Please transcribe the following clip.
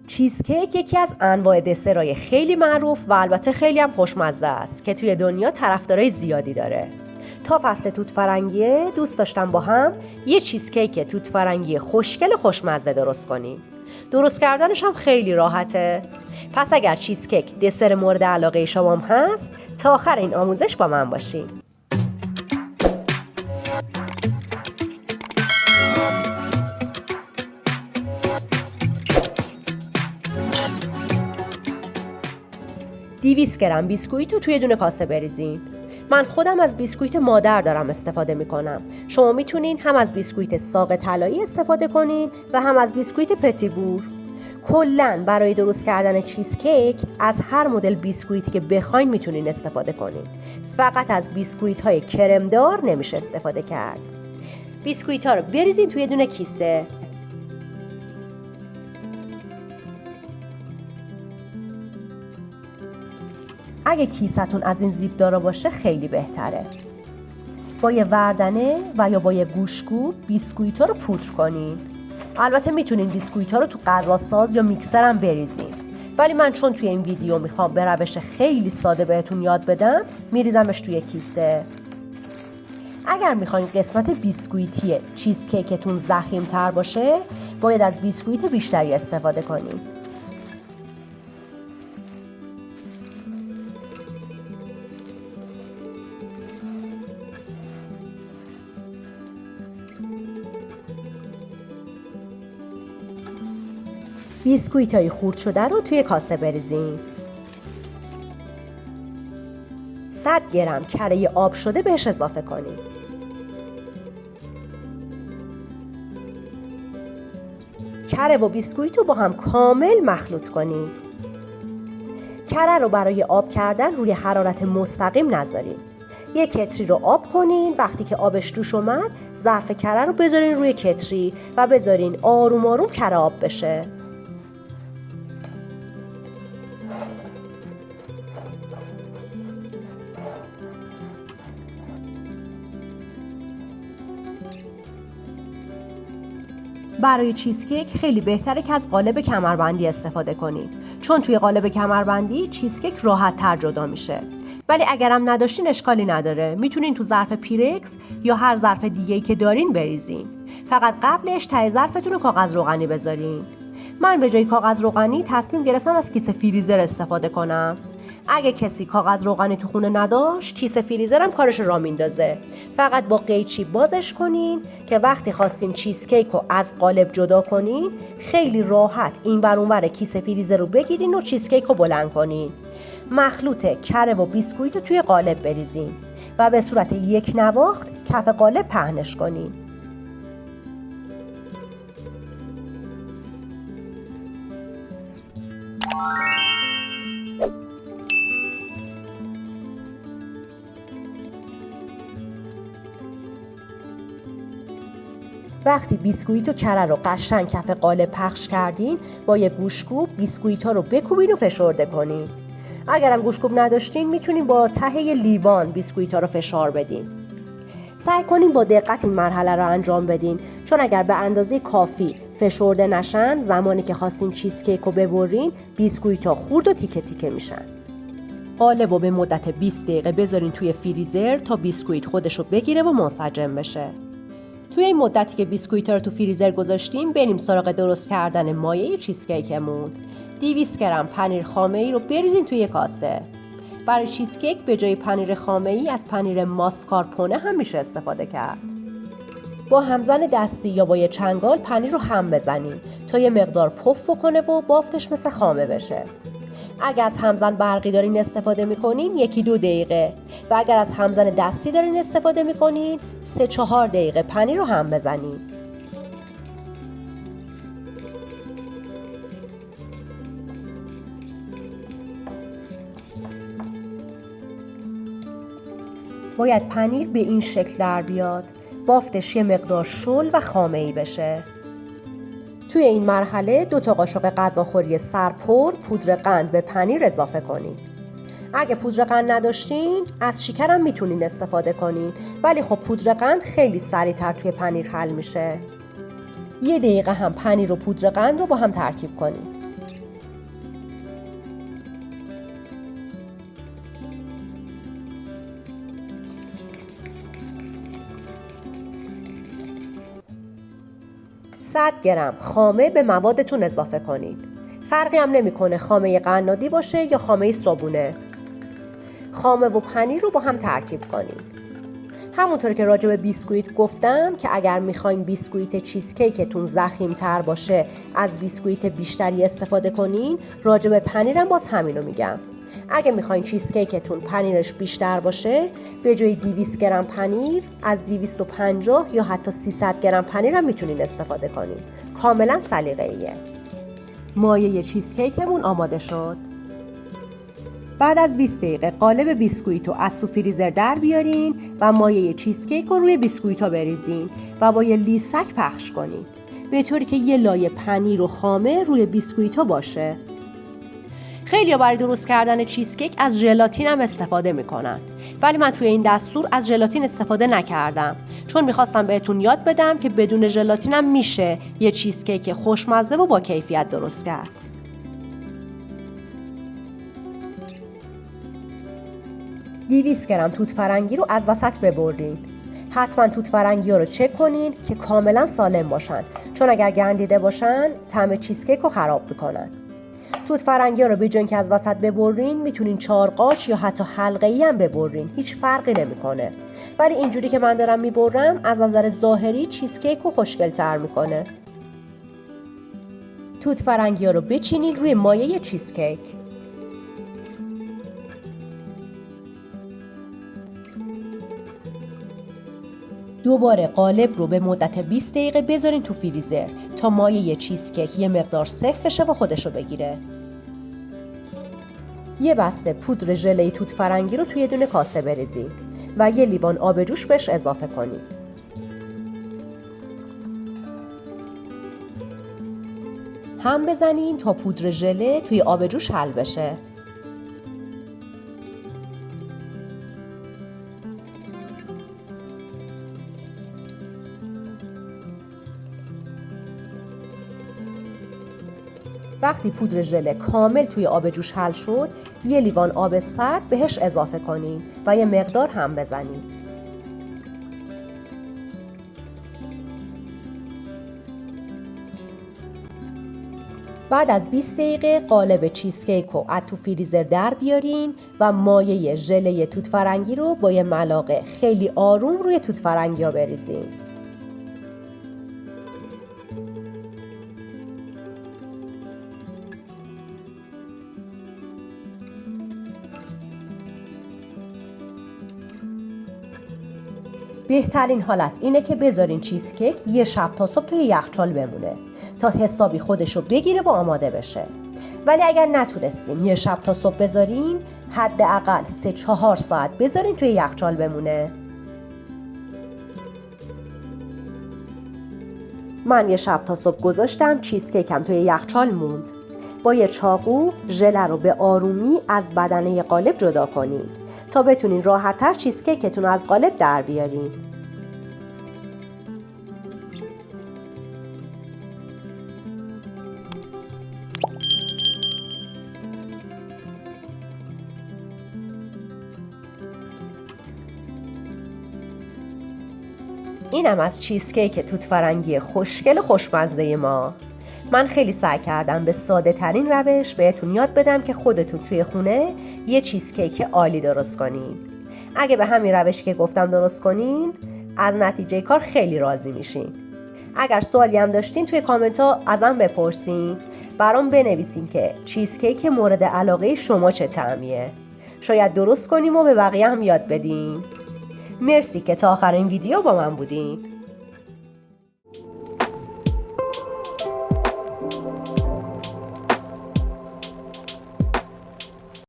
چیزکیک یکی از انواع دسرای خیلی معروف و البته خیلی هم خوشمزه است که توی دنیا طرفدارای زیادی داره. تا فصل توت فرنگیه دوست داشتم با هم یه چیزکیک توت فرنگی خوشگل خوشمزه درست کنیم. درست کردنش هم خیلی راحته. پس اگر چیزکیک دسر مورد علاقه شما هست تا آخر این آموزش با من باشین. دیویس گرم بیسکویت رو توی دونه کاسه بریزین. من خودم از بیسکویت مادر دارم استفاده میکنم. شما میتونین هم از بیسکویت ساق طلایی استفاده کنین و هم از بیسکویت پتی بور. کلاً برای درست کردن چیزکیک از هر مدل بیسکویتی که بخواین میتونین استفاده کنین. فقط از بیسکویت های کرمدار نمیشه استفاده کرد. بیسکویت ها رو بریزین توی دونه کیسه. اگه کیسه‌تون از این زیپ دارا باشه خیلی بهتره. با یه وردنه و یا با یه گوشت‌کوب بیسکویت‌ها رو پودر کنین. البته میتونین بیسکویت‌ها رو تو غذاساز یا میکسر هم بریزین. ولی من چون توی این ویدیو میخوام به روش خیلی ساده بهتون یاد بدم، میریزمش توی کیسه. اگر میخواین قسمت بیسکویتی چیزکیکتون ضخیم‌تر باشه، باید از بیسکویت بیشتری استفاده کنین. بیسکویت‌های خورد شده رو توی کاسه بریزین. 100 گرم کره آب شده بهش اضافه کنید. کره و بیسکویت رو با هم کامل مخلوط کنید. کره رو برای آب کردن روی حرارت مستقیم نذارین. یک کتری رو آب کنین. وقتی که آبش جوش اومد، ظرف کره رو بذارین روی کتری و بذارین آروم آروم کره آب بشه. برای چیزکیک خیلی بهتره که از قالب کمربندی استفاده کنید، چون توی قالب کمربندی چیزکیک راحت تر جدا میشه. ولی اگرم نداشتین اشکالی نداره، میتونین تو ظرف پیرکس یا هر ظرف دیگه‌ای که دارین بریزین. فقط قبلش ته ظرفتون رو کاغذ روغنی بذارین. من به جای کاغذ روغنی تصمیم گرفتم از کیسه فریزر استفاده کنم. اگه کسی کاغذ روغنی تو خونه نداشت، کیسه فریزر هم کارش راه میندازه. فقط با قیچی بازش کنین که وقتی خواستین چیزکیک رو از قالب جدا کنین، خیلی راحت این ور اون ور کیسه فریزر رو بگیرین و چیزکیک رو بلند کنین. مخلوط کره و بیسکویت رو توی قالب بریزین و به صورت یک نواخت کف قالب پهنش کنین. وقتی بیسکویت و کره رو قشنگ کف قالب پخش کردین، با یه گوشت‌کوب بیسکویت ها رو بکوبین و فشرده کنین. اگرم گوشت‌کوب نداشتین، میتونین با ته لیوان بیسکویت ها رو فشار بدین. سعی کنین با دقت این مرحله رو انجام بدین، چون اگر به اندازه کافی فشرده نشن، زمانی که خواستین چیزکیک رو ببرین، بیسکویت ها خورد و تیکه تیکه میشن. قالب رو به مدت 20 دقیقه بذارین توی فریزر تا بیسکویت خودش رو بگیره و منسجم بشه. توی این مدتی که بیسکویت رو تو فریزر گذاشتیم، بریم سراغ درست کردن مایه چیزکیکمون. 200 گرم پنیر خامه‌ای رو بریزین توی کاسه. برای چیزکیک به جای پنیر خامه‌ای از پنیر ماسکارپونه هم میشه استفاده کرد. با همزن دستی یا با یه چنگال پنیر رو هم بزنین تا یه مقدار پف کنه و بافتش مثل خامه بشه. اگر از همزن برقی دارین استفاده میکنین 1-2 دقیقه و اگر از همزن دستی دارین استفاده میکنین 3-4 دقیقه پنیر رو هم بزنین. باید پنیر به این شکل در بیاد، بافتش یه مقدار شل و خامه‌ای بشه. توی این مرحله 2 قاشق غذاخوری سرپر پودر قند به پنیر اضافه کنین. اگه پودر قند نداشتین، از شکر هم میتونین استفاده کنین، ولی خب پودر قند خیلی سریع‌تر توی پنیر حل میشه. 1 دقیقه هم پنیر و پودر قند رو با هم ترکیب کنین. 300 گرم خامه به موادتون اضافه کنین. فرقی هم نمیکنه خامه قنادی باشه یا خامه صابونه. خامه و پنیر رو با هم ترکیب کنین. همونطور که راجع به بیسکویت گفتم که اگر میخواین بیسکویت چیزکیکتون ضخیم‌تر باشه از بیسکویت بیشتری استفاده کنین، راجع به پنیرم باز همینو میگم. اگه میخواین چیزکیکتون پنیرش بیشتر باشه، به جای 200 گرم پنیر از 250 یا حتی 300 گرم پنیر هم میتونین استفاده کنین. کاملا سلیقه‌ایه. مایه چیزکیکمون آماده شد. بعد از 20 دقیقه قالب بیسکویت رو از تو فریزر در بیارین و مایه چیزکیک رو روی بیسکویت ها بریزین و با یه لیسک پخش کنین، به طوری که یه لایه پنیر و خامه روی بیسکویت ها باشه. خیلی‌ها برای درست کردن چیزکیک از ژلاتین هم استفاده میکنن، ولی من توی این دستور از ژلاتین استفاده نکردم، چون میخواستم بهتون یاد بدم که بدون ژلاتین هم میشه یه چیزکیک خوشمزه و با کیفیت درست کرد. 200 گرم توت فرنگی رو از وسط ببرین. حتما توت فرنگی ها رو چک کنین که کاملا سالم باشن، چون اگر گندیده باشن طعم چیزکیک رو خراب میکنن. توت فرنگی ها رو به جای اینکه از وسط ببرین، میتونین 4 قاچ یا حتی حلقه‌ای هم ببرین، هیچ فرقی نمیکنه. ولی اینجوری که من دارم میبرم از نظر ظاهری چیزکیک رو خوشگل‌تر میکنه. توت فرنگی ها رو بچینین روی مایه چیزکیک. دوباره قالب رو به مدت 20 دقیقه بذارین تو فریزر تا مایه چیزکیک یه مقدار سفت بشه و خودشو بگیره. یه بسته پودر ژله توت فرنگی رو توی یه دونه کاسه بریزین و یه لیوان آب جوش بهش اضافه کنین. هم بزنین تا پودر ژله توی آب جوش حل بشه. وقتی پودر ژله کامل توی آب جوش حل شد، یه لیوان آب سرد بهش اضافه کنین و یه مقدار هم بزنین. بعد از 20 دقیقه قالب چیزکیک رو از تو فریزر در بیارین و مایه ژله توت فرنگی رو با یه ملاقه خیلی آروم روی توت فرنگی ها بریزین. بهترین حالت اینه که بذارین چیزکیک یه شب تا صبح توی یخچال بمونه تا حسابی خودشو بگیره و آماده بشه. ولی اگر نتونستیم یه شب تا صبح بذارین، حداقل 3-4 ساعت بذارین توی یخچال بمونه. من یه شب تا صبح گذاشتم، چیزکیکم توی یخچال موند. با یه چاقو ژله رو به آرومی از بدنه قالب جدا کنین تا بتونین راحت‌تر چیزکیکتون رو از قالب در بیارین. اینم از چیزکیک توت فرنگی خوشگل خوشمزه ما. من خیلی سعی کردم به ساده ترین روش بهتون یاد بدم که خودتون توی خونه یه چیزکیک عالی درست کنین. اگه به همین روش که گفتم درست کنین، از نتیجه کار خیلی راضی میشین. اگر سوالی هم داشتین توی کامنت ها ازم بپرسین، برام بنویسین که چیزکیک مورد علاقه شما چه طعمیه. شاید درست کنیم و به بقیه هم یاد بدیم. مرسی که تا آخر این ویدیو با من بودین.